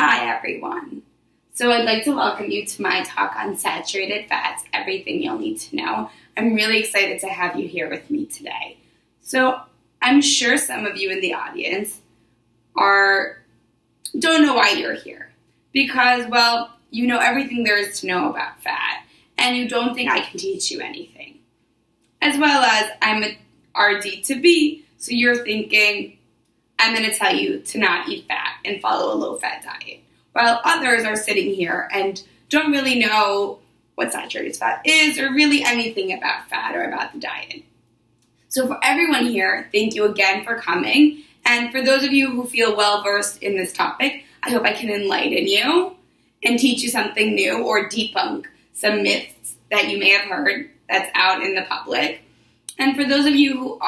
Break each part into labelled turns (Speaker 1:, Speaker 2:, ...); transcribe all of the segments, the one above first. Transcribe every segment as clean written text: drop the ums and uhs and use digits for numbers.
Speaker 1: Hi everyone. So I'd like to welcome you to my talk on saturated fats, everything you'll need to know. I'm really excited to have you here with me today. So I'm sure some of you in the audience don't know why you're here. Because, well, you know everything there is to know about fat, and you don't think I can teach you anything. As well as I'm a RD to B, so you're thinking, I'm going to tell you to not eat fat and follow a low-fat diet. While others are sitting here and don't really know what saturated fat is or really anything about fat or about the diet. So for everyone here, thank you again for coming. And for those of you who feel well-versed in this topic, I hope I can enlighten you and teach you something new or debunk some myths that you may have heard that's out in the public. And for those of you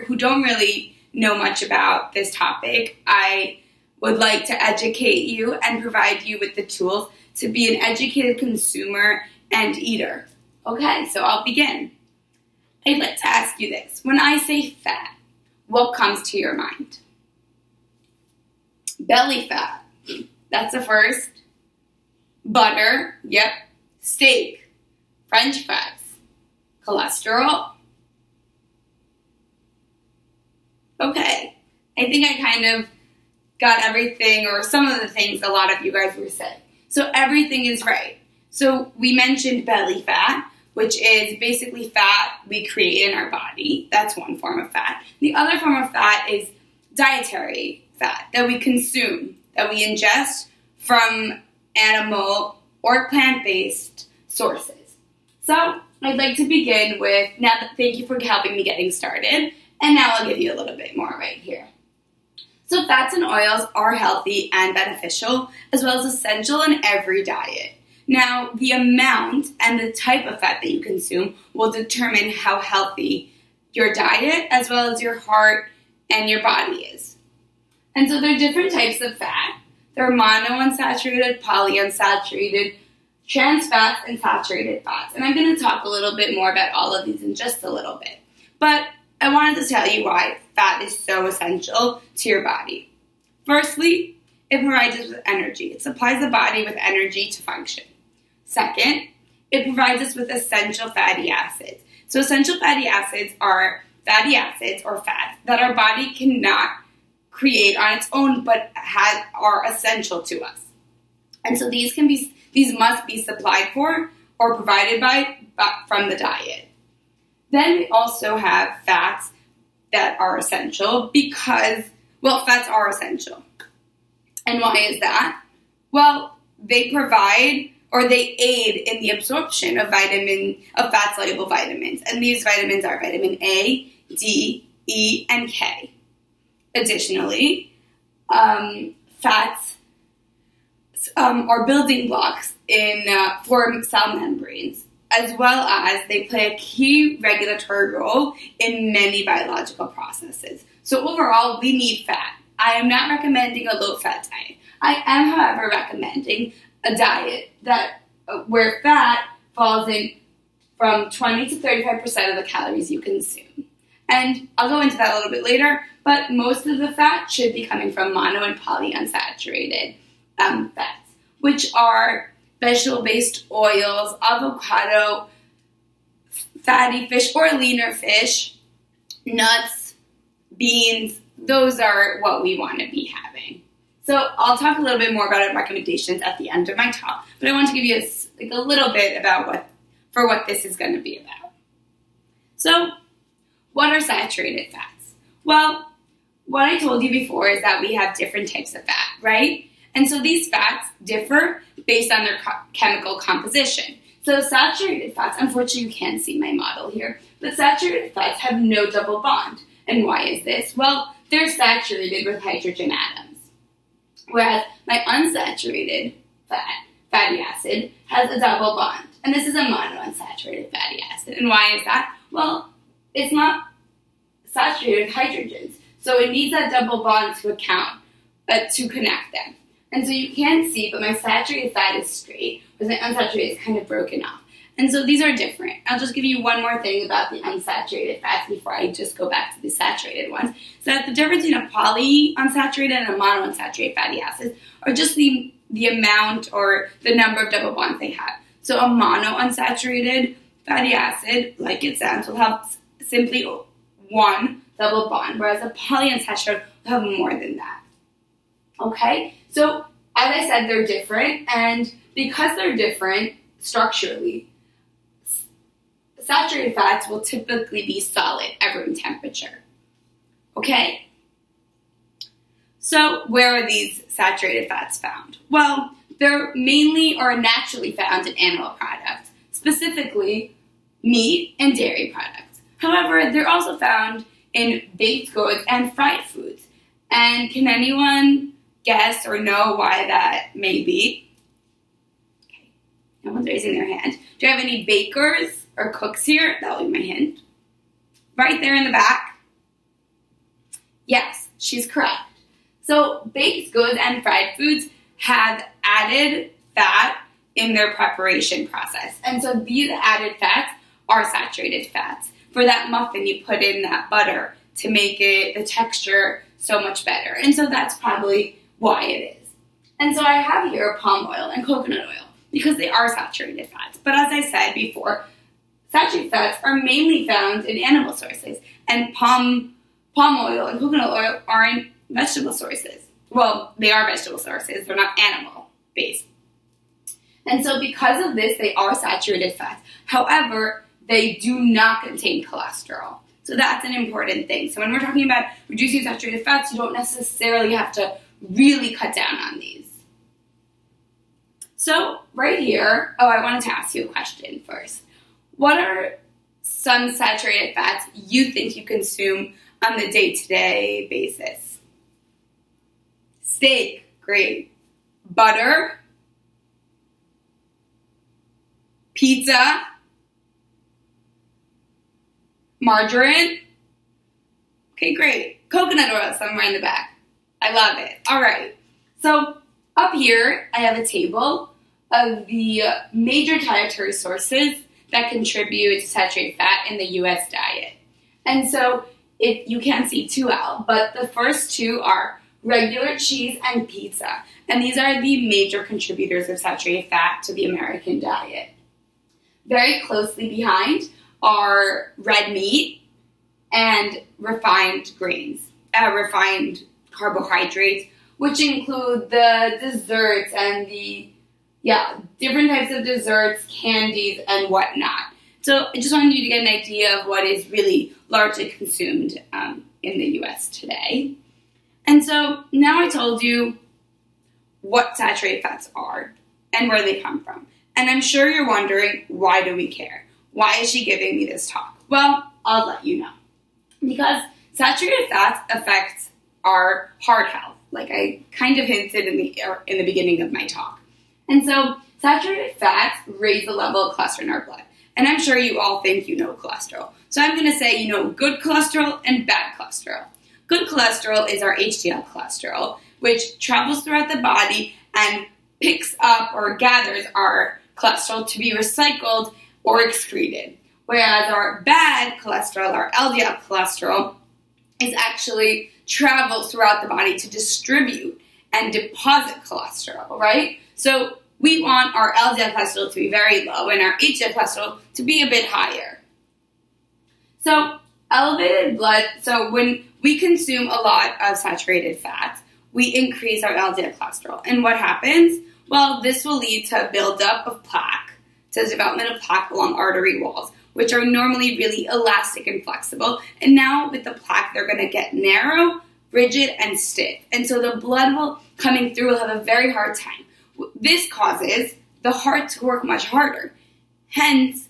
Speaker 1: who don't really know much about this topic, I would like to educate you and provide you with the tools to be an educated consumer and eater. Okay, so I'll begin. I'd like to ask you this. When I say fat, what comes to your mind? Belly fat. That's the first. Butter. Yep. Steak. French fries. Cholesterol. Okay. I think I kind of got everything, or some of the things a lot of you guys were saying. So everything is right. So we mentioned belly fat, which is basically fat we create in our body. That's one form of fat. The other form of fat is dietary fat that we consume, that we ingest from animal or plant-based sources. So I'd like to begin with, thank you for helping me getting started, and now I'll give you a little bit more right here. So fats and oils are healthy and beneficial, as well as essential in every diet. Now, the amount and the type of fat that you consume will determine how healthy your diet, as well as your heart and your body is. And so there are different types of fat. There are monounsaturated, polyunsaturated, trans fats, and saturated fats. And I'm going to talk a little bit more about all of these in just a little bit. But I wanted to tell you why fat is so essential to your body. Firstly, it provides us with energy. It supplies the body with energy to function. Second, it provides us with essential fatty acids. So essential fatty acids are fatty acids or fats that our body cannot create on its own, but are essential to us. And so these must be supplied for or provided from the diet. Then we also have fats that are essential because, fats are essential. And why is that? Well, they provide or they aid in the absorption of fat-soluble vitamins. And these vitamins are vitamin A, D, E, and K. Additionally, fats are building blocks for cell membranes, as well as they play a key regulatory role in many biological processes. So overall, we need fat. I am not recommending a low-fat diet. I am, however, recommending a diet where fat falls in from 20 to 35% of the calories you consume. And I'll go into that a little bit later, but most of the fat should be coming from mono and polyunsaturated fats, which are vegetable-based oils, avocado, fatty fish or leaner fish, nuts, beans. Those are what we want to be having. So I'll talk a little bit more about our recommendations at the end of my talk, but I want to give you a little bit about what this is going to be about. So what are saturated fats? Well, what I told you before is that we have different types of fat, right? And so these fats differ based on their chemical composition. So saturated fats, unfortunately you can't see my model here, but saturated fats have no double bond. And why is this? Well, they're saturated with hydrogen atoms. Whereas my unsaturated fatty acid has a double bond. And this is a monounsaturated fatty acid. And why is that? Well, it's not saturated with hydrogens. So it needs that double bond to connect them. And so you can't see, but my saturated fat is straight, whereas my unsaturated is kind of broken off. And so these are different. I'll just give you one more thing about the unsaturated fats before I just go back to the saturated ones. So that the difference between a polyunsaturated and a monounsaturated fatty acids are just the amount or the number of double bonds they have. So a monounsaturated fatty acid, like it sounds, will have simply one double bond, whereas a polyunsaturated will have more than that. Okay? So, as I said, they're different, and because they're different structurally, saturated fats will typically be solid at room temperature. Okay? So, where are these saturated fats found? Well, they're mainly or naturally found in animal products, specifically meat and dairy products. However, they're also found in baked goods and fried foods. And can anyone guess or know why that may be? Okay, no one's raising their hand. Do you have any bakers or cooks here? That'll be my hint. Right there in the back. Yes, she's correct. So baked goods and fried foods have added fat in their preparation process. And so these added fats are saturated fats. For that muffin, you put in that butter to make it, the texture, so much better. And so that's probably why it is. And so I have here palm oil and coconut oil because they are saturated fats. But as I said before, saturated fats are mainly found in animal sources. And palm oil and coconut oil aren't vegetable sources. Well, they are vegetable sources. They're not animal-based. And so because of this, they are saturated fats. However, they do not contain cholesterol. So that's an important thing. So when we're talking about reducing saturated fats, you don't necessarily have to really cut down on these. So right here, I wanted to ask you a question first. What are some saturated fats you think you consume on the day-to-day basis? Steak, great. Butter, pizza, margarine. Okay, great. Coconut oil somewhere in the back. I love it. All right. So up here, I have a table of the major dietary sources that contribute to saturated fat in the U.S. diet. And so you can't see 2L, but the first two are regular cheese and pizza. And these are the major contributors of saturated fat to the American diet. Very closely behind are red meat and refined grains, refined carbohydrates, which include the desserts and the different types of desserts, candies, and whatnot. So I just wanted you to get an idea of what is really largely consumed in the U.S. today. And so now I told you what saturated fats are and where they come from. And I'm sure you're wondering, why do we care? Why is she giving me this talk? Well, I'll let you know. Because saturated fats affect our heart health, like I kind of hinted in the beginning of my talk. And so saturated fats raise the level of cholesterol in our blood. And I'm sure you all think you know cholesterol. So I'm going to say you know good cholesterol and bad cholesterol. Good cholesterol is our HDL cholesterol, which travels throughout the body and picks up or gathers our cholesterol to be recycled or excreted. Whereas our bad cholesterol, our LDL cholesterol, is actually travels throughout the body to distribute and deposit cholesterol, right? So we want our LDL cholesterol to be very low and our HDL cholesterol to be a bit higher. So elevated blood, so when we consume a lot of saturated fats, we increase our LDL cholesterol. And what happens? Well, this will lead to a buildup of plaque, to the development of plaque along artery walls, which are normally really elastic and flexible. And now with the plaque, they're going to get narrow, rigid, and stiff. And so the blood coming through will have a very hard time. This causes the heart to work much harder. Hence,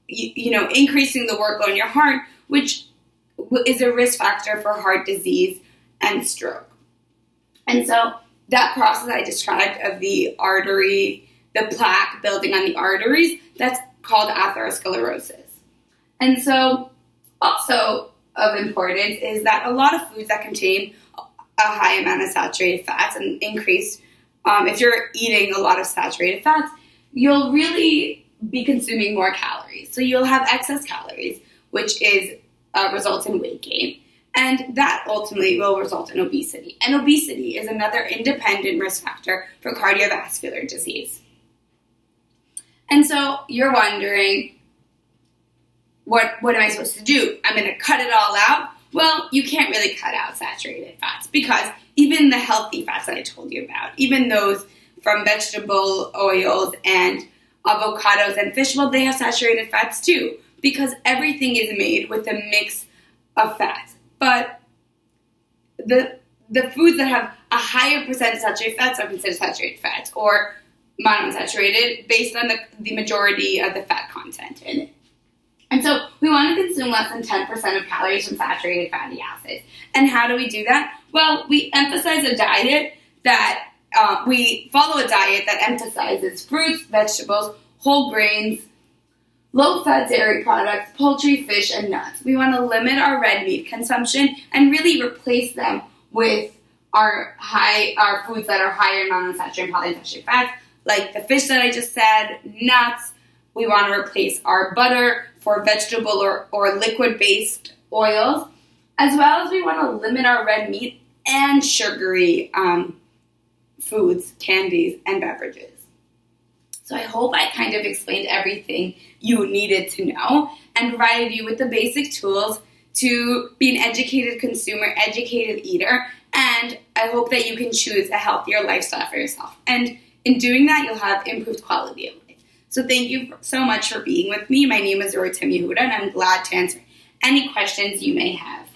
Speaker 1: increasing the workload on your heart, which is a risk factor for heart disease and stroke. And so that process I described of the plaque building on the arteries, that's called atherosclerosis. And so also of importance is that a lot of foods that contain a high amount of saturated fats and increased, if you're eating a lot of saturated fats, you'll really be consuming more calories. So you'll have excess calories, which is results in weight gain. And that ultimately will result in obesity. And obesity is another independent risk factor for cardiovascular disease. And so you're wondering, what am I supposed to do? I'm going to cut it all out? Well, you can't really cut out saturated fats because even the healthy fats that I told you about, even those from vegetable oils and avocados and fish, well, they have saturated fats too because everything is made with a mix of fats. But the foods that have a higher percentage of saturated fats are considered saturated fats or monounsaturated based on the majority of the fat content in it. And so we want to consume less than 10% of calories from saturated fatty acids. And how do we do that? Well, we emphasize a diet that we follow a diet that emphasizes fruits, vegetables, whole grains, low-fat dairy products, poultry, fish, and nuts. We want to limit our red meat consumption and really replace them with our foods that are higher in monounsaturated and polyunsaturated fats, like the fish that I just said, nuts. We want to replace our butter for vegetable or liquid-based oils, as well as we want to limit our red meat and sugary foods, candies, and beverages. So I hope I kind of explained everything you needed to know and provided you with the basic tools to be an educated consumer, educated eater, and I hope that you can choose a healthier lifestyle for yourself. And in doing that, you'll have improved quality of life. So thank you so much for being with me. My name is Rotem Yehuda, and I'm glad to answer any questions you may have.